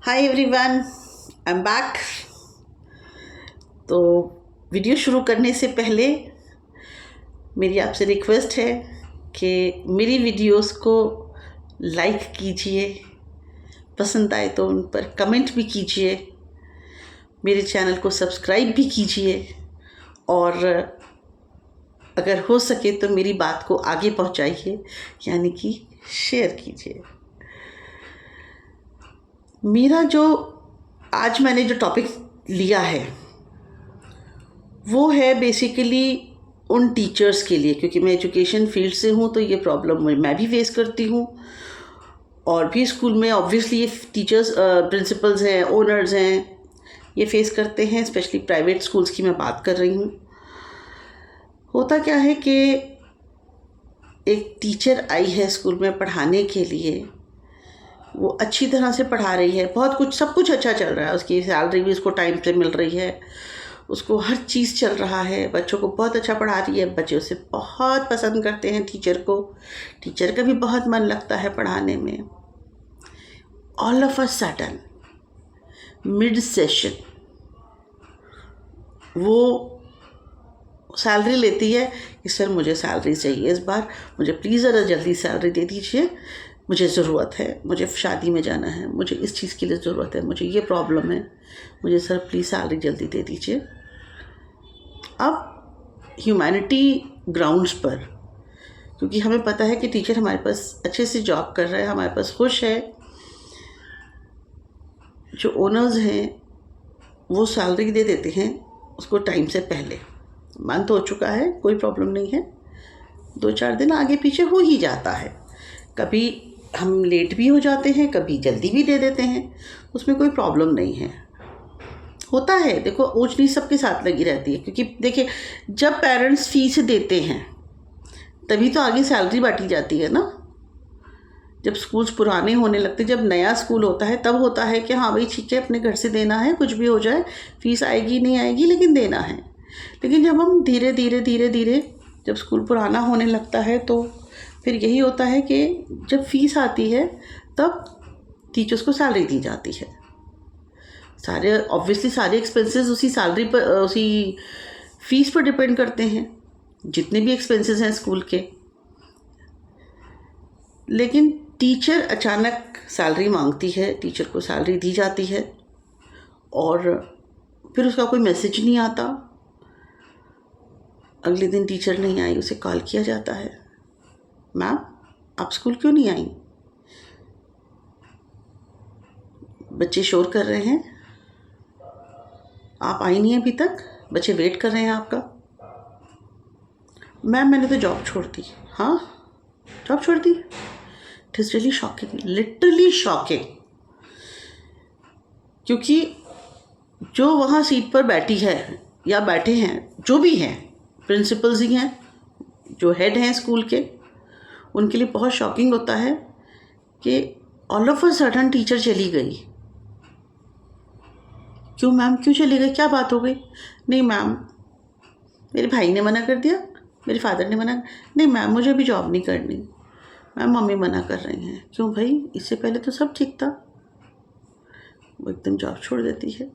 Hi everyone, I am back. तो video शुरू करने से पहले मेरी आपसे रिक्वेस्ट है कि मेरी वीडियोस को लाइक कीजिए, पसंद आए तो उन पर कमेंट भी कीजिए, मेरे चैनल को सब्सक्राइब भी कीजिए और अगर हो सके तो मेरी बात को आगे पहुंचाइए, यानी कि शेयर कीजिए। मेरा जो आज मैंने जो टॉपिक लिया है वो है बेसिकली उन टीचर्स के लिए, क्योंकि मैं एजुकेशन फील्ड से हूँ तो ये प्रॉब्लम मैं भी फेस करती हूँ और भी स्कूल में ऑब्वियसली ये टीचर्स प्रिंसिपल्स हैं, ओनर्स हैं, ये फेस करते हैं। स्पेशली प्राइवेट स्कूल्स की मैं बात कर रही हूँ। होता क्या है कि एक टीचर आई है स्कूल में पढ़ाने के लिए, वो अच्छी तरह से पढ़ा रही है, बहुत कुछ सब कुछ अच्छा चल रहा है, उसकी सैलरी भी उसको टाइम पे मिल रही है, उसको हर चीज़ चल रहा है, बच्चों को बहुत अच्छा पढ़ा रही है, बच्चे उसे बहुत पसंद करते हैं टीचर को, टीचर का भी बहुत मन लगता है पढ़ाने में। All of a sudden mid session वो सैलरी लेती है कि सर मुझे सैलरी चाहिए इस बार, मुझे प्लीज़ ज़रा जल्दी सैलरी दे दीजिए, मुझे ज़रूरत है, मुझे शादी में जाना है, मुझे इस चीज़ के लिए ज़रूरत है, मुझे ये प्रॉब्लम है, मुझे सर प्लीज़ सैलरी जल्दी दे दीजिए। अब ह्यूमैनिटी ग्राउंड्स पर, क्योंकि हमें पता है कि टीचर हमारे पास अच्छे से जॉब कर रहा है, हमारे पास खुश है, जो ओनर्स हैं वो सैलरी दे देते हैं उसको टाइम से पहले। मंथ हो चुका है, कोई प्रॉब्लम नहीं है, 2-4 दिन आगे पीछे हो ही जाता है, कभी हम लेट भी हो जाते हैं, कभी जल्दी भी दे देते हैं, उसमें कोई प्रॉब्लम नहीं है। होता है, देखो ऊंच नीच सबके साथ लगी रहती है, क्योंकि देखिए जब पेरेंट्स फीस देते हैं तभी तो आगे सैलरी बांटी जाती है ना। जब स्कूल्स पुराने होने लगते, जब नया स्कूल होता है तब होता है कि हाँ भाई ठीक है, अपने घर से देना है, कुछ भी हो जाए, फीस आएगी नहीं आएगी लेकिन देना है। लेकिन जब हम धीरे धीरे जब स्कूल पुराना होने लगता है तो फिर यही होता है कि जब फीस आती है तब टीचर्स को सैलरी दी जाती है। सारे ऑब्वियसली सारे एक्सपेंसेस उसी सैलरी पर, उसी फीस पर डिपेंड करते हैं, जितने भी एक्सपेंसेस हैं स्कूल के। लेकिन टीचर अचानक सैलरी मांगती है, टीचर को सैलरी दी जाती है और फिर उसका कोई मैसेज नहीं आता। अगले दिन टीचर नहीं आई, उसे कॉल किया जाता है, मैम आप स्कूल क्यों नहीं आई? बच्चे शोर कर रहे हैं, आप आई नहीं अभी तक, बच्चे वेट कर रहे हैं आपका। मैम मैंने तो जॉब छोड़ दी। हाँ, जॉब छोड़ दी? It is really shocking, literally shocking. क्योंकि जो वहाँ सीट पर बैठी है या बैठे हैं, जो भी हैं, प्रिंसिपल्स ही हैं, जो हेड हैं स्कूल के, उनके लिए बहुत शॉकिंग होता है कि all of a sudden teacher चली गई। क्यों मैम, क्यों चली गई, क्या बात हो गई? नहीं मैम, मेरे भाई ने मना कर दिया, मेरे फादर ने मना। नहीं मैम, मुझे अभी जॉब नहीं करनी, मैम मम्मी मना कर रही हैं। क्यों भाई, इससे पहले तो सब ठीक था। वो एकदम जॉब छोड़ देती है।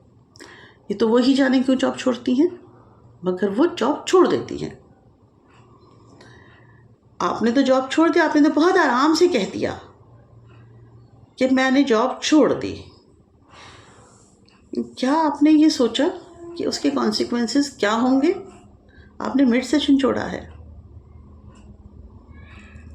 ये तो वही जाने क्यों जॉब छोड़ती हैं, मगर वो जॉब छोड़ देती हैं। आपने तो जॉब छोड़ दिया, आपने तो बहुत आराम से कह दिया कि मैंने जॉब छोड़ दी। क्या आपने ये सोचा कि उसके कॉन्सिक्वेंसेस क्या होंगे? आपने मिड सेशन छोड़ा है,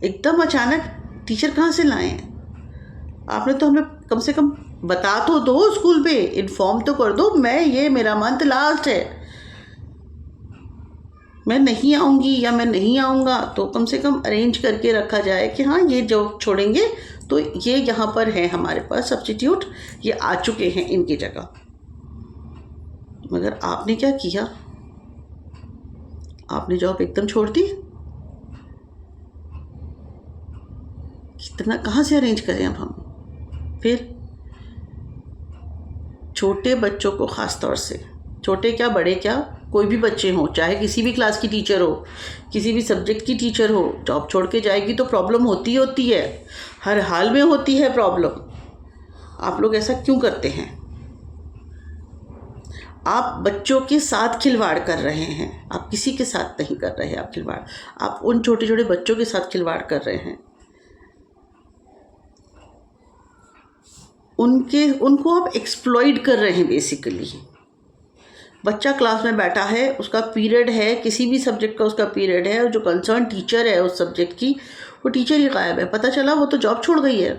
एकदम अचानक टीचर कहाँ से लाए हैं? आपने तो हमें कम से कम बता तो दो, स्कूल पे इन्फॉर्म तो कर दो, ये मेरा मंथ लास्ट है, मैं नहीं आऊँगी या मैं नहीं आऊँगा, तो कम से कम अरेंज करके रखा जाए कि हाँ ये जॉब छोड़ेंगे तो ये यहाँ पर है हमारे पास सब्स्टिट्यूट, ये आ चुके हैं इनकी जगह। मगर आपने क्या किया, आपने जॉब एकदम छोड़ दी। कितना, कहाँ से अरेंज करें अब हम? फिर छोटे बच्चों को, ख़ास तौर से छोटे क्या बड़े क्या, कोई भी बच्चे हों, चाहे किसी भी क्लास की टीचर हो, किसी भी सब्जेक्ट की टीचर हो, जॉब छोड़ के जाएगी तो प्रॉब्लम होती है, हर हाल में होती है प्रॉब्लम। आप लोग ऐसा क्यों करते हैं? आप बच्चों के साथ खिलवाड़ कर रहे हैं, आप किसी के साथ नहीं कर रहे हैं आप खिलवाड़, आप उन छोटे छोटे बच्चों के साथ खिलवाड़ कर रहे हैं। उनको आप एक्सप्लॉइट कर रहे हैं बेसिकली। बच्चा क्लास में बैठा है, उसका पीरियड है, किसी भी सब्जेक्ट का उसका पीरियड है, और जो कंसर्न टीचर है उस सब्जेक्ट की, वो टीचर ही गायब है। पता चला वो तो जॉब छोड़ गई है,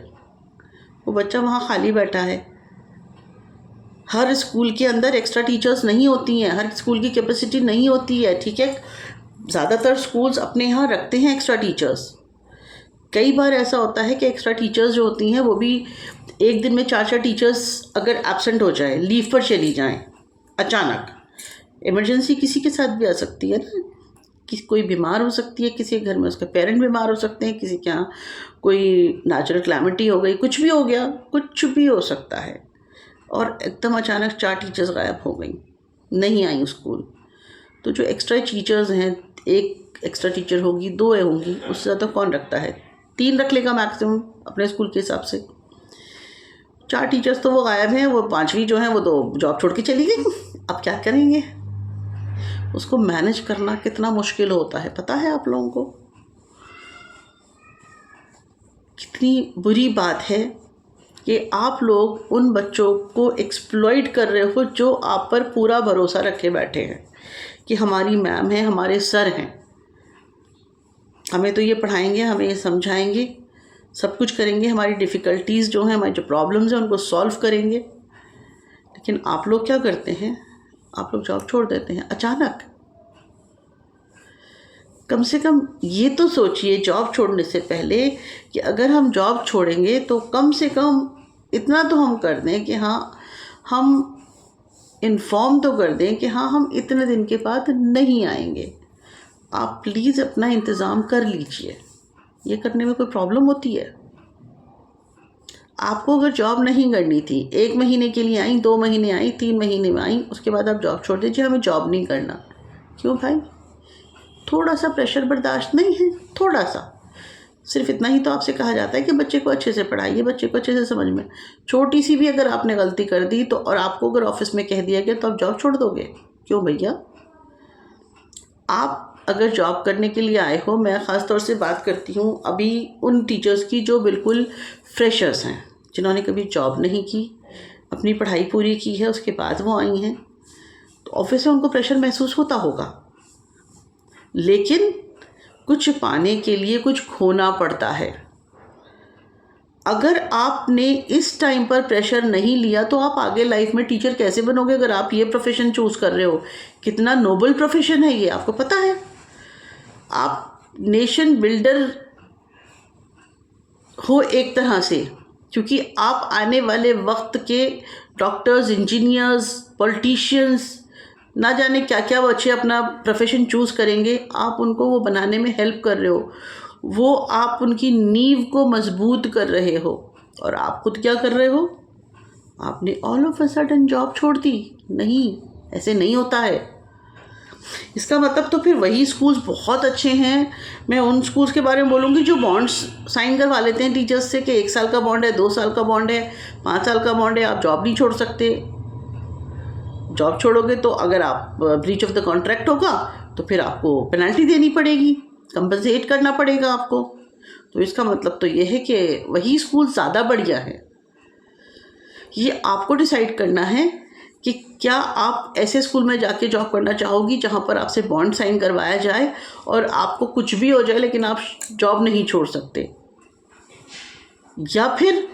वो बच्चा वहाँ खाली बैठा है। हर स्कूल के अंदर एक्स्ट्रा टीचर्स नहीं होती हैं, हर स्कूल की कैपेसिटी नहीं होती है, ठीक है। ज़्यादातर स्कूल्स अपने यहाँ रखते हैं एक्स्ट्रा टीचर्स। कई बार ऐसा होता है कि एक्स्ट्रा टीचर्स जो होती हैं वो भी एक दिन में 4 टीचर्स अगर एब्सेंट हो जाए, लीव पर चली जाएं, अचानक इमरजेंसी किसी के साथ भी आ सकती है ना, कि कोई बीमार हो सकती है, किसी के घर में उसके पेरेंट बीमार हो सकते हैं, किसी के यहाँ कोई नेचुरल क्लैमिटी हो गई, कुछ भी हो गया, कुछ भी हो सकता है, और एकदम अचानक 4 टीचर्स गायब हो गई, नहीं आई स्कूल। तो जो एक्स्ट्रा टीचर्स हैं, 1 एक्स्ट्रा टीचर होगी, 2 होंगी, उससे ज़्यादा कौन रखता है? 3 रख लेगा मैक्सिमम अपने स्कूल के हिसाब से। 4 टीचर्स तो वो गायब हैं, वो 5वीं जो हैं वो तो जॉब छोड़ के चली गई। अब क्या करेंगे? उसको मैनेज करना कितना मुश्किल होता है पता है आप लोगों को? कितनी बुरी बात है कि आप लोग उन बच्चों को एक्सप्लॉइट कर रहे हो जो आप पर पूरा भरोसा रखे बैठे हैं कि हमारी मैम है, हमारे सर हैं, हमें तो ये पढ़ाएंगे, हमें ये समझाएंगे, सब कुछ करेंगे, हमारी डिफ़िकल्टीज़ जो हैं, हमारी जो प्रॉब्लम्स हैं उनको सॉल्व करेंगे। लेकिन आप लोग क्या करते हैं? आप लोग जॉब छोड़ देते हैं अचानक। कम से कम ये तो सोचिए जॉब छोड़ने से पहले कि अगर हम जॉब छोड़ेंगे तो कम से कम इतना तो हम कर दें कि हाँ, हम इन्फॉर्म तो कर दें कि हाँ, हम इतने दिन के बाद नहीं आएंगे। आप प्लीज़ अपना इंतज़ाम कर लीजिए। ये करने में कोई प्रॉब्लम होती है? आपको अगर जॉब नहीं करनी थी, 1 महीने के लिए आई, 2 महीने आई, 3 महीने में आई, उसके बाद आप जॉब छोड़ दीजिए, हमें जॉब नहीं करना। क्यों भाई? थोड़ा सा प्रेशर बर्दाश्त नहीं है? थोड़ा सा, सिर्फ इतना ही तो आपसे कहा जाता है कि बच्चे को अच्छे से पढ़ाइए, बच्चे को अच्छे से समझ में। छोटी सी भी अगर आपने गलती कर दी तो, और आपको अगर ऑफिस में कह दिया गया तो आप जॉब छोड़ दोगे? क्यों भैया? आप अगर जॉब करने के लिए आए हो, मैं ख़ास तौर से बात करती हूँ अभी उन टीचर्स की जो बिल्कुल फ्रेशर्स हैं, जिन्होंने कभी जॉब नहीं की, अपनी पढ़ाई पूरी की है, उसके बाद वो आई हैं, तो ऑफिस में उनको प्रेशर महसूस होता होगा। लेकिन कुछ पाने के लिए कुछ खोना पड़ता है। अगर आपने इस टाइम पर प्रेशर नहीं लिया तो आप आगे लाइफ में टीचर कैसे बनोगे? अगर आप ये प्रोफेशन चूज़ कर रहे हो, कितना नोबल प्रोफेशन है ये, आपको पता है? आप नेशन बिल्डर हो एक तरह से, क्योंकि आप आने वाले वक्त के डॉक्टर्स, इंजीनियर्स, पॉलिटिशियंस, ना जाने क्या क्या वो अच्छे अपना प्रोफेशन चूज़ करेंगे, आप उनको वो बनाने में हेल्प कर रहे हो, वो आप उनकी नींव को मजबूत कर रहे हो। और आप खुद क्या कर रहे हो? आपने all of a sudden job छोड़ दी। नहीं, ऐसे नहीं होता है। इसका मतलब तो फिर वही स्कूल्स बहुत अच्छे हैं। मैं उन स्कूल्स के बारे में बोलूँगी जो बॉन्ड्स साइन करवा लेते हैं टीचर्स से कि 1 साल का बॉन्ड है, 2 साल का बॉन्ड है, 5 साल का बॉन्ड है, आप जॉब नहीं छोड़ सकते। जॉब छोड़ोगे तो अगर आप ब्रीच ऑफ द कॉन्ट्रैक्ट होगा तो फिर आपको पेनल्टी देनी पड़ेगी, कंपनसेट करना पड़ेगा आपको। तो इसका मतलब तो ये है कि वही स्कूल ज़्यादा बढ़िया है। ये आपको डिसाइड करना है कि क्या आप ऐसे स्कूल में जाके जॉब करना चाहोगी जहाँ पर आपसे बॉन्ड साइन करवाया जाए और आपको कुछ भी हो जाए लेकिन आप जॉब नहीं छोड़ सकते, या फिर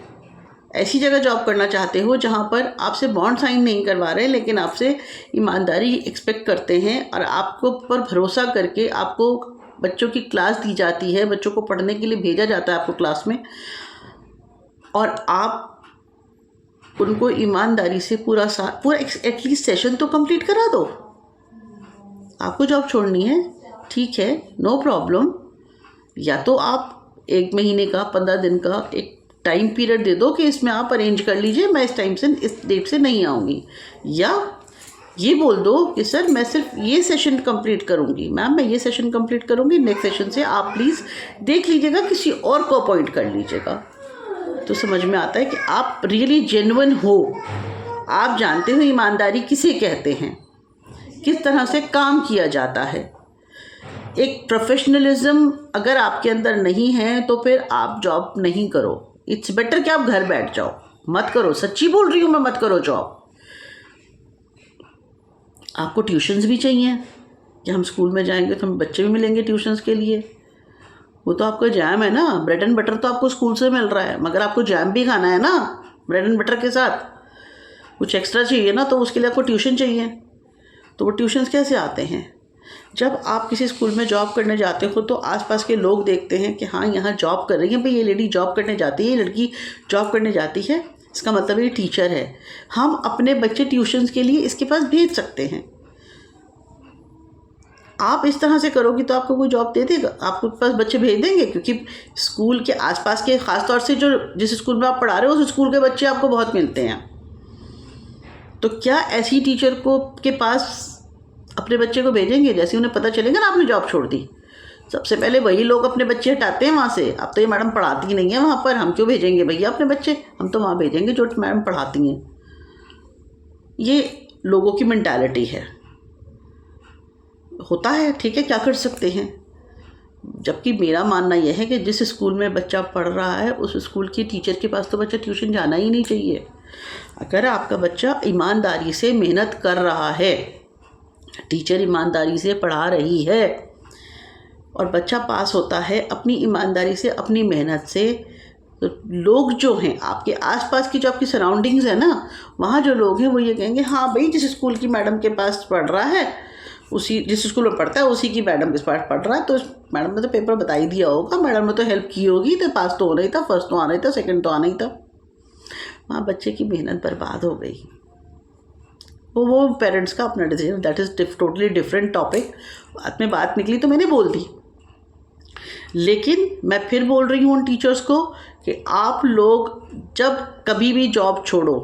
ऐसी जगह जॉब करना चाहते हो जहाँ पर आपसे बॉन्ड साइन नहीं करवा रहे लेकिन आपसे ईमानदारी एक्सपेक्ट करते हैं और आपको पर भरोसा करके आपको बच्चों की क्लास दी जाती है, बच्चों को पढ़ने के लिए भेजा जाता है आपको क्लास में, और आप उनको ईमानदारी से पूरा एटलीस्ट सेशन तो कंप्लीट करा दो। आपको जॉब छोड़नी है, ठीक है, नो प्रॉब्लम। या तो आप 1 महीने का, 15 दिन का एक टाइम पीरियड दे दो कि इसमें आप अरेंज कर लीजिए, मैं इस टाइम से, इस डेट से नहीं आऊँगी। या ये बोल दो कि सर मैं सिर्फ ये सेशन कंप्लीट करूँगी, मैम मैं ये सेशन कंप्लीट करूँगी, नेक्स्ट सेशन से आप प्लीज़ देख लीजिएगा, किसी और को अपॉइंट कर लीजिएगा। तो समझ में आता है कि आप रियली जेन्युइन हो, आप जानते हो ईमानदारी किसे कहते हैं, किस तरह से काम किया जाता है। एक प्रोफेशनलिज्म अगर आपके अंदर नहीं है तो फिर आप जॉब नहीं करो। इट्स बेटर कि आप घर बैठ जाओ, मत करो। सच्ची बोल रही हूँ मैं, मत करो जॉब। आपको ट्यूशन्स भी चाहिए कि हम स्कूल में जाएंगे तो हमें बच्चे भी मिलेंगे ट्यूशन्स के लिए। वो तो आपका जैम है ना, ब्रेड एंड बटर तो आपको स्कूल से मिल रहा है, मगर आपको जैम भी खाना है ना ब्रेड एंड बटर के साथ। कुछ एक्स्ट्रा चाहिए ना, तो उसके लिए आपको ट्यूशन चाहिए। तो वो ट्यूशन्स कैसे आते हैं? जब आप किसी स्कूल में जॉब करने जाते हो तो आसपास के लोग देखते हैं कि हाँ यहाँ जॉब कर रही है, भाई ये लेडी जॉब करने जाती है, ये लड़की जॉब करने जाती है, इसका मतलब ये टीचर है, हम अपने बच्चे ट्यूशन्स के लिए इसके पास भेज सकते हैं। आप इस तरह से करोगी तो आपको कोई जॉब दे देगा? आपके पास बच्चे भेज देंगे? क्योंकि स्कूल के आसपास के, ख़ास तौर से जो जिस स्कूल में आप पढ़ा रहे हो उस स्कूल के बच्चे आपको बहुत मिलते हैं। तो क्या ऐसी टीचर को के पास अपने बच्चे को भेजेंगे? जैसे उन्हें पता चलेगा ना आपने जॉब छोड़ दी, सबसे पहले वही लोग अपने बच्चे हटाते हैं वहाँ से। अब तो ये मैडम पढ़ाती नहीं है वहाँ पर, हम क्यों भेजेंगे भैया अपने बच्चे, हम तो वहाँ भेजेंगे जो मैडम पढ़ाती हैं। ये लोगों की मेंटालिटी है, होता है, ठीक है, क्या कर सकते हैं। जबकि मेरा मानना यह है कि जिस स्कूल में बच्चा पढ़ रहा है उस स्कूल की टीचर के पास तो बच्चा ट्यूशन जाना ही नहीं चाहिए। अगर आपका बच्चा ईमानदारी से मेहनत कर रहा है, टीचर ईमानदारी से पढ़ा रही है और बच्चा पास होता है अपनी ईमानदारी से, अपनी मेहनत से, तो लोग जो हैं आपके आसपास की, जो आपकी सराउंडिंग्स है ना, वहाँ जो लोग हैं वो ये कहेंगे हाँ भाई जिस स्कूल की मैडम के पास पढ़ रहा है, उसी जिस स्कूल में पढ़ता है उसी की मैडम के पास पढ़ रहा है, तो मैडम ने तो पेपर बता ही दिया होगा, मैडम ने तो हेल्प की होगी, तो पास तो होना ही था, फर्स्ट तो आना ही था, सेकंड तो आना ही था। वहाँ बच्चे की मेहनत बर्बाद हो गई। वो पेरेंट्स का अपना decision, that is totally different topic. बाद में बात निकली तो मैंने बोल दी, लेकिन मैं फिर बोल रही हूँ उन टीचर्स को कि आप लोग जब कभी भी जॉब छोड़ो,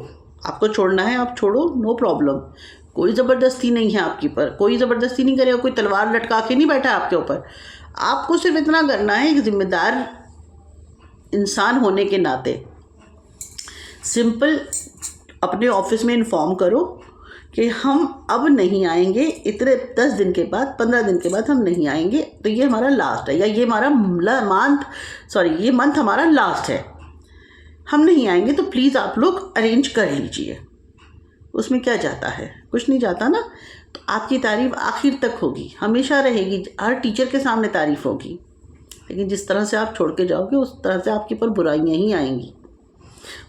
आपको छोड़ना है आप छोड़ो, नो प्रॉब्लम, कोई ज़बरदस्ती नहीं है आपके ऊपर, कोई ज़बरदस्ती नहीं करेगा, कोई तलवार लटका के नहीं बैठा आपके ऊपर। आपको सिर्फ इतना करना है, एक ज़िम्मेदार इंसान होने के नाते सिंपल अपने ऑफिस में इन्फॉर्म करो कि हम अब नहीं आएंगे, इतने 10 दिन के बाद, 15 दिन के बाद हम नहीं आएंगे, तो ये हमारा लास्ट है, या ये हमारा ये मंथ हमारा लास्ट है, हम नहीं आएंगे, तो प्लीज़ आप लोग अरेंज कर लीजिए। उसमें क्या जाता है? कुछ नहीं जाता ना। तो आपकी तारीफ़ आखिर तक होगी, हमेशा रहेगी, हर टीचर के सामने तारीफ़ होगी। लेकिन जिस तरह से आप छोड़ के जाओगे उस तरह से आपके ऊपर बुराइयाँ ही आएंगी।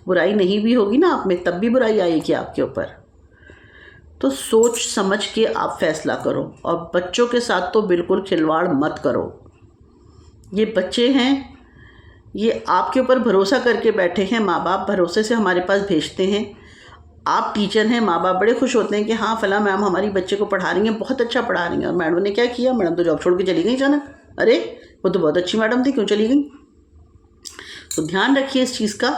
बुराई नहीं भी होगी ना आप में, तब भी बुराई आएगी आपके ऊपर। तो सोच समझ के आप फैसला करो, और बच्चों के साथ तो बिल्कुल खिलवाड़ मत करो। ये बच्चे हैं, ये आपके ऊपर भरोसा करके बैठे हैं, माँ बाप भरोसे से हमारे पास भेजते हैं। आप टीचर हैं, माँ बाप बड़े खुश होते हैं कि हाँ फला मैम हमारी बच्चे को पढ़ा रही हैं, बहुत अच्छा पढ़ा रही हैं। और मैडम ने क्या किया? मैडम तो जॉब छोड़ के चली गई अचानक। अरे वो तो बहुत अच्छी मैडम थी, क्यों चली गई? तो ध्यान रखिए इस चीज़ का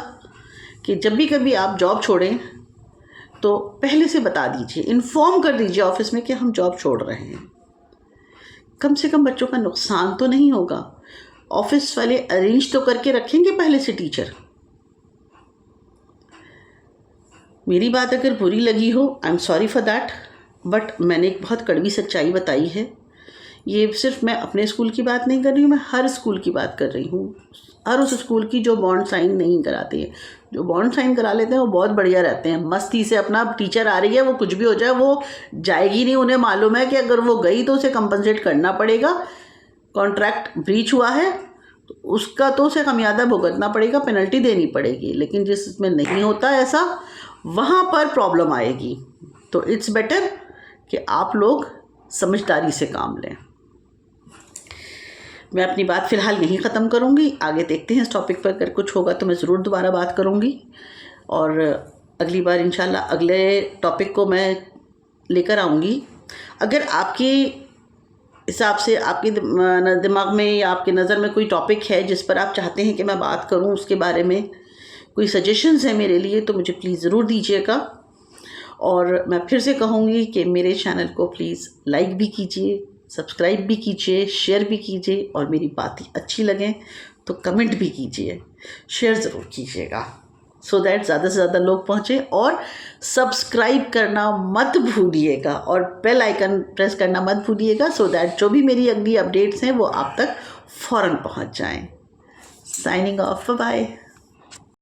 कि जब भी कभी आप जॉब छोड़ें तो पहले से बता दीजिए, इन्फॉर्म कर दीजिए ऑफिस में कि हम जॉब छोड़ रहे हैं। कम से कम बच्चों का नुकसान तो नहीं होगा। ऑफिस वाले अरेंज तो करके रखेंगे पहले से टीचर। मेरी बात अगर बुरी लगी हो, I am sorry for that, but मैंने एक बहुत कड़वी सच्चाई बताई है। ये सिर्फ मैं अपने स्कूल की बात नहीं कर रही हूँ, मैं हर स्कूल की बात कर रही हूँ। हर उस स्कूल की जो बॉन्ड साइन नहीं कराते हैं। जो बॉन्ड साइन करा लेते हैं वो बहुत बढ़िया रहते हैं, मस्ती से अपना टीचर आ रही है, वो कुछ भी हो जाए वो जाएगी नहीं। उन्हें मालूम है कि अगर वो गई तो उसे कंपनसेट करना पड़ेगा, कॉन्ट्रैक्ट ब्रीच हुआ है तो उसका तो उसे खमियाजा भुगतना पड़ेगा, पेनल्टी देनी पड़ेगी। लेकिन जिसमें नहीं होता ऐसा, वहाँ पर प्रॉब्लम आएगी। तो इट्स बेटर कि आप लोग समझदारी से काम लें। मैं अपनी बात फ़िलहाल यहीं ख़त्म करूँगी, आगे देखते हैं इस टॉपिक पर, अगर कुछ होगा तो मैं ज़रूर दोबारा बात करूँगी। और अगली बार इंशाल्लाह अगले टॉपिक को मैं लेकर आऊँगी। अगर आपके हिसाब से, आपके दिमाग में या आपकी नज़र में कोई टॉपिक है जिस पर आप चाहते हैं कि मैं बात करूँ, उसके बारे में कोई सजेशंस है मेरे लिए, तो मुझे प्लीज़ ज़रूर दीजिएगा। और मैं फिर से कहूँगी कि मेरे चैनल को प्लीज़ लाइक भी कीजिए, सब्सक्राइब भी कीजिए, शेयर भी कीजिए, और मेरी बातें अच्छी लगें तो कमेंट भी कीजिए, शेयर ज़रूर कीजिएगा, सो दैट ज़्यादा से ज़्यादा लोग पहुँचे। और सब्सक्राइब करना मत भूलिएगा और बेल आइकन प्रेस करना मत भूलिएगा, सो दैट जो भी मेरी अगली अपडेट्स हैं वो आप तक फ़ौरन पहुँच जाएं। Signing off, bye.